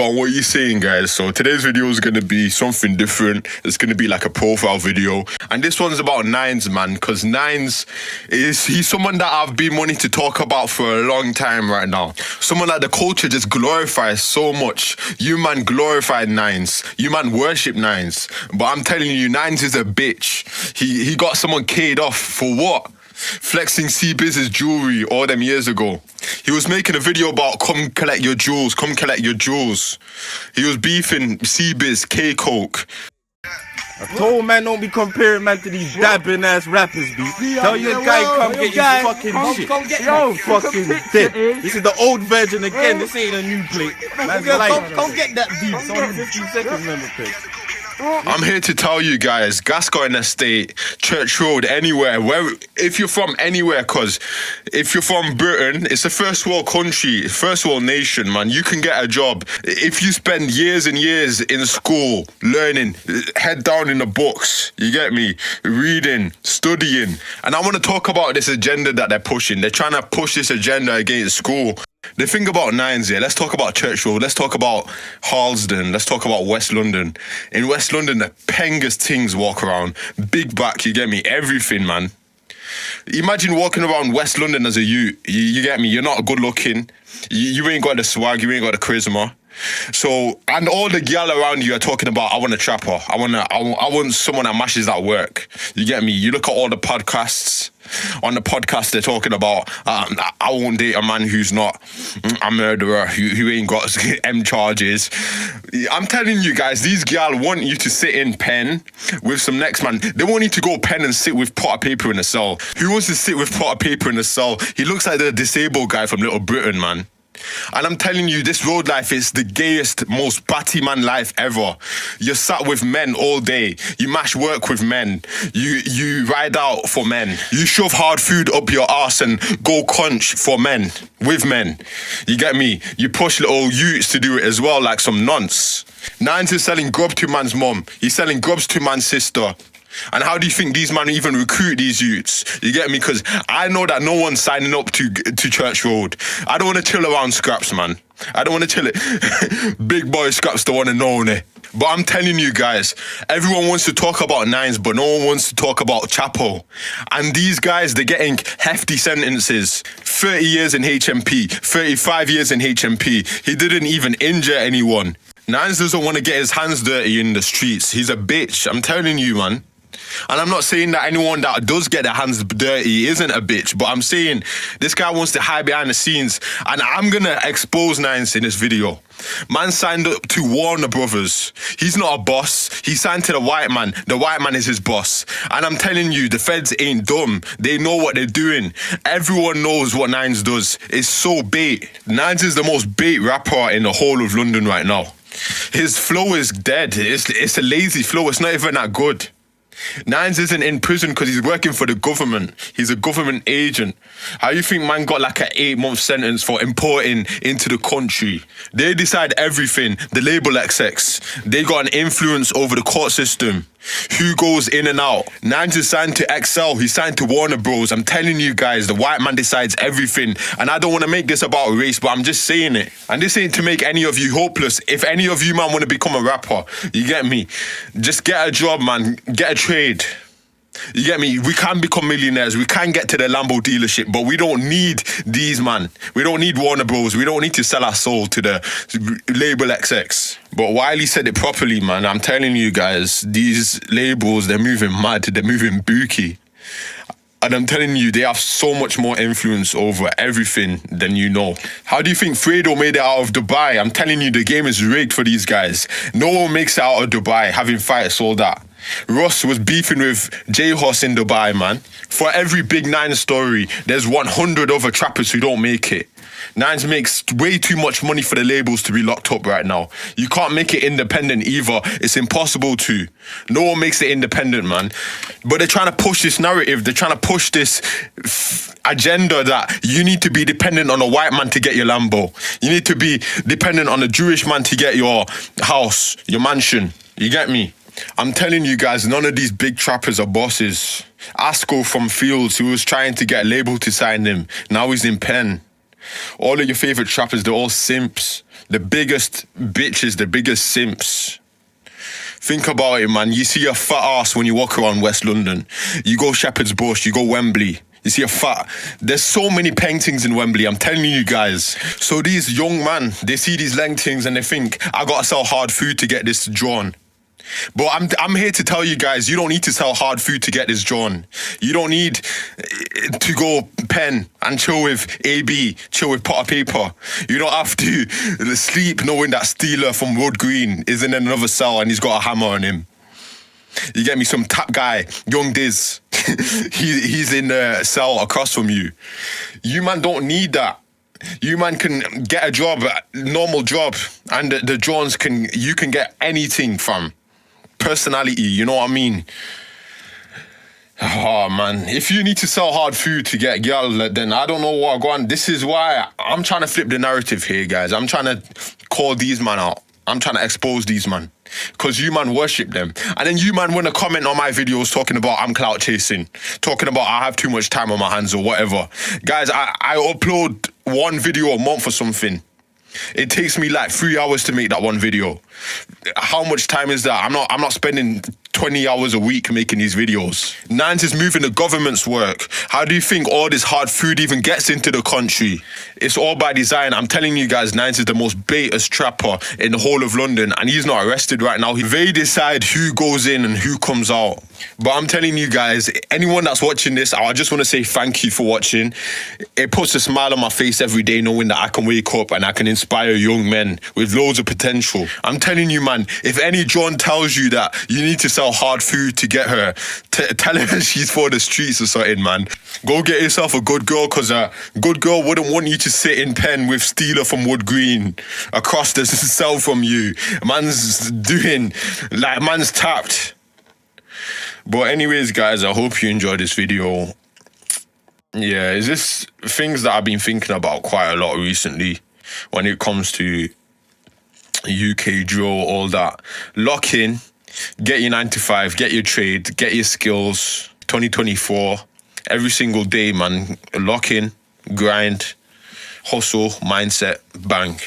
On what you're saying, guys. So today's video is going to be something different. It's going to be like a profile video, and this one's about Nines, man, because Nines he's someone that I've been wanting to talk about for a long time right now. Someone that the culture just glorifies so much. You man glorify Nines, you man worship Nines, but I'm telling you, Nines is a bitch. He got someone K'd off for what? Flexing C-Biz's jewelry all them years ago. He was making a video about come collect your jewels, come collect your jewels. He was beefing C-Biz, K-Coke. I told man don't be comparing man to these dabbing ass rappers, B. Tell your guy come get your fucking shit. Yo, fucking dead. This is the old version again. This ain't a new plate. Man's like, come get that beat. It's only 15 seconds number plate. I'm here to tell you guys, Gascoigne Estate, Church Road, anywhere, if you're from anywhere, cause if you're from Britain, it's a first world country, first world nation, man. You can get a job. If you spend years and years in school, learning, head down in the books, you get me, reading, studying. And I want to talk about this agenda that they're pushing. They're trying to push this agenda against school. The thing about Nines, yeah, let's talk about Church Road, let's talk about Harlesden, let's talk about West London. In West London, the pengest things walk around. Big back, you get me, everything, man. Imagine walking around West London as a youth, you get me, you're not good looking, you ain't got the swag, you ain't got the charisma. So, and all the gal around you are talking about, I want a trapper, I want someone that mashes that work. You get me? You look at all the podcasts. On the podcast, they're talking about, I won't date a man who's not a murderer, who ain't got M charges. I'm telling you guys, these gal want you to sit in pen with some next man. They want you to go pen and sit with pot of paper in a cell. Who wants to sit with pot of paper in a cell? He looks like the disabled guy from Little Britain, man. And I'm telling you, this road life is the gayest, most batty man life ever. You're sat with men all day. You mash work with men. You ride out for men. You shove hard food up your arse and go crunch for men, with men. You get me? You push little youths to do it as well, like some nonce. Nines is selling grub to man's mum. He's selling grubs to man's sister. And how do you think these men even recruit these youths? You get me? Because I know that no one's signing up to Church Road. I don't want to chill around Scraps, man. I don't want to chill it. Big boy Scraps the one and only. But I'm telling you guys, everyone wants to talk about Nines, but no one wants to talk about Chapo. And these guys, they're getting hefty sentences. 30 years in HMP, 35 years in HMP. He didn't even injure anyone. Nines doesn't want to get his hands dirty in the streets. He's a bitch. I'm telling you, man. And I'm not saying that anyone that does get their hands dirty isn't a bitch, but I'm saying this guy wants to hide behind the scenes, and I'm gonna expose Nines in this video. Man signed up to Warner Brothers. He's not a boss. He signed to the white man. The white man is his boss. And I'm telling you, the feds ain't dumb. They know what they're doing. Everyone knows what Nines does. It's so bait. Nines is the most bait rapper in the whole of London right now. His flow is dead. It's a lazy flow. It's not even that good. Nines isn't in prison because he's working for the government. He's a government agent. How you think man got like an 8-month sentence for importing into the country? They decide everything. The label XX. They got an influence over the court system. Who goes in and out? Nines is signed to XL. He's signed to Warner Bros. I'm telling you guys, the white man decides everything. And I don't want to make this about race, but I'm just saying it. And this ain't to make any of you hopeless. If any of you, man, want to become a rapper, you get me? Just get a job, man. Get a trade. You get me? We can become millionaires. We can get to the Lambo dealership, but we don't need these, man. We don't need Warner Bros. We don't need to sell our soul to the label XX. But Wiley said it properly, man. I'm telling you guys, these labels, they're moving mad. They're moving bookie. And I'm telling you, they have so much more influence over everything than you know. How do you think Fredo made it out of Dubai? I'm telling you, the game is rigged for these guys. No one makes it out of Dubai, having fights, all that. Ross was beefing with J-Hoss in Dubai, man. For every big Nine story, there's 100 other trappers who don't make it. Nines makes way too much money for the labels to be locked up right now. You can't make it independent either. It's impossible to. No one makes it independent, man. But they're trying to push this narrative. They're trying to push this agenda that you need to be dependent on a white man to get your Lambo. You need to be dependent on a Jewish man to get your house, your mansion. You get me? I'm telling you guys, none of these big trappers are bosses. Asko from Fields, who was trying to get a label to sign him, now he's in pen. All of your favourite trappers, they're all simps. The biggest bitches, the biggest simps. Think about it, man. You see a fat ass when you walk around West London. You go Shepherd's Bush, you go Wembley. You see a fat... There's so many paintings in Wembley, I'm telling you guys. So these young man, they see these lengthings and they think, I gotta sell hard food to get this drawn. But I'm here to tell you guys, you don't need to sell hard food to get this drawn. You don't need to go pen and chill with AB, chill with pot of paper. You don't have to sleep knowing that Steeler from Wood Green is in another cell and he's got a hammer on him. You get me? Some tap guy, Young Diz, he's in the cell across from you. You man don't need that. You man can get a job, normal job, and the Jones you can get anything from. Personality, you know what I mean? Oh man, if you need to sell hard food to get girl, then I don't know what I'm going. This is why I'm trying to flip the narrative here, guys. I'm trying to call these man out. I'm trying to expose these man. Because you man worship them. And then you man want to comment on my videos talking about I'm clout chasing. Talking about I have too much time on my hands or whatever. Guys, I upload one video a month or something. It takes me like 3 hours to make that one video. How much time is that? I'm not spending 20 hours a week making these videos. Nines is moving the government's work. How do you think all this hard food even gets into the country? It's all by design. I'm telling you guys, Nines is the most baitest trapper in the whole of London, and he's not arrested right now. They decide who goes in and who comes out. But I'm telling you guys, anyone that's watching this, I just want to say thank you for watching. It puts a smile on my face every day knowing that I can wake up and I can inspire young men with loads of potential. I'm telling you, man, if any John tells you that you need to sell hard food to get her, tell her she's for the streets or something, man. Go get yourself a good girl, because a good girl wouldn't want you to sit in pen with Steeler from Wood Green across the cell from you. Man's tapped. But anyways, guys, I hope you enjoyed this video. Yeah, it's just things that I've been thinking about quite a lot recently when it comes to UK drill, all that. Lock in, get your 9 to 5, get your trade, get your skills. 2024, every single day, man. Lock in, grind, hustle, mindset, bang.